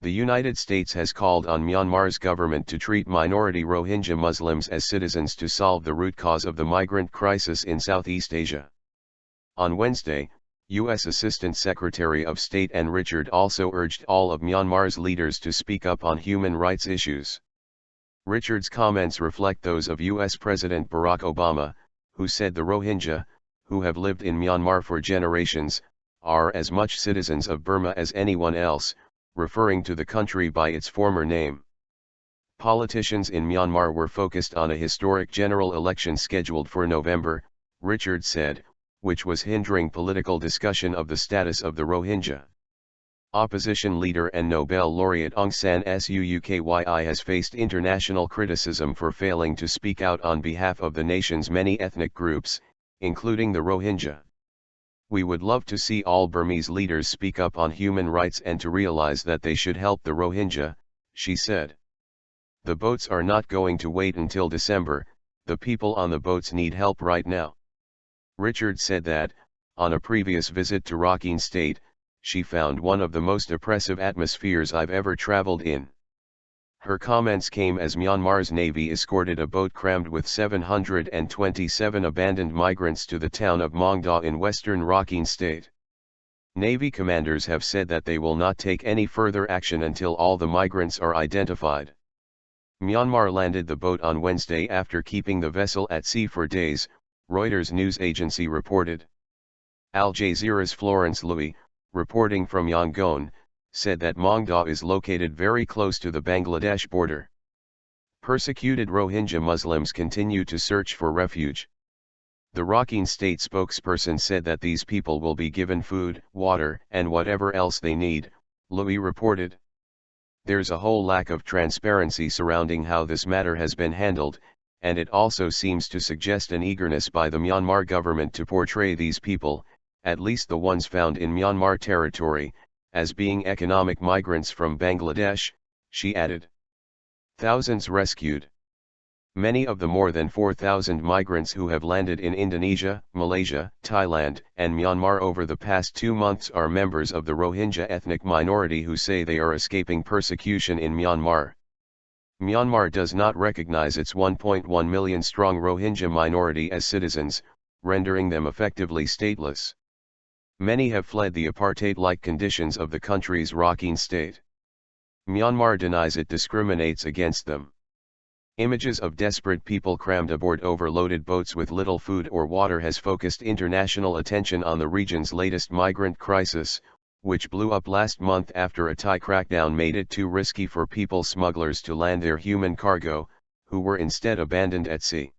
The United States has called on Myanmar's government to treat minority Rohingya Muslims as citizens to solve the root cause of the migrant crisis in Southeast Asia. On Wednesday, U.S. Assistant Secretary of State Ann Richard also urged all of Myanmar's leaders to speak up on human rights issues. Richard's comments reflect those of U.S. President Barack Obama, who said the Rohingya, who have lived in Myanmar for generations, are as much citizens of Burma as anyone else, referring to the country by its former name. Politicians in Myanmar were focused on a historic general election scheduled for November, Richard said, which was hindering political discussion of the status of the Rohingya. Opposition leader and Nobel laureate Aung San Suu Kyi has faced international criticism for failing to speak out on behalf of the nation's many ethnic groups, including the Rohingya. We would love to see all Burmese leaders speak up on human rights and to realize that they should help the Rohingya, she said. The boats are not going to wait until December, the people on the boats need help right now. Richard said that, on a previous visit to Rakhine State, she found one of the most oppressive atmospheres I've ever traveled in. Her comments came as Myanmar's Navy escorted a boat crammed with 727 abandoned migrants to the town of Mongda in western Rakhine State. Navy commanders have said that they will not take any further action until all the migrants are identified. Myanmar landed the boat on Wednesday after keeping the vessel at sea for days, Reuters news agency reported. Al Jazeera's Florence Louis, reporting from Yangon, said that Mongda is located very close to the Bangladesh border. Persecuted Rohingya Muslims continue to search for refuge. The Rakhine State spokesperson said that these people will be given food, water, and whatever else they need, Louis reported. There's a whole lack of transparency surrounding how this matter has been handled, and it also seems to suggest an eagerness by the Myanmar government to portray these people, at least the ones found in Myanmar territory, as being economic migrants from Bangladesh, she added. Thousands rescued. Many of the more than 4,000 migrants who have landed in Indonesia, Malaysia, Thailand, and Myanmar over the past 2 months are members of the Rohingya ethnic minority who say they are escaping persecution in Myanmar. Myanmar does not recognize its 1.1 million strong Rohingya minority as citizens, rendering them effectively stateless. Many have fled the apartheid-like conditions of the country's Rakhine State. Myanmar denies it discriminates against them. Images of desperate people crammed aboard overloaded boats with little food or water has focused international attention on the region's latest migrant crisis, which blew up last month after a Thai crackdown made it too risky for people smugglers to land their human cargo, who were instead abandoned at sea.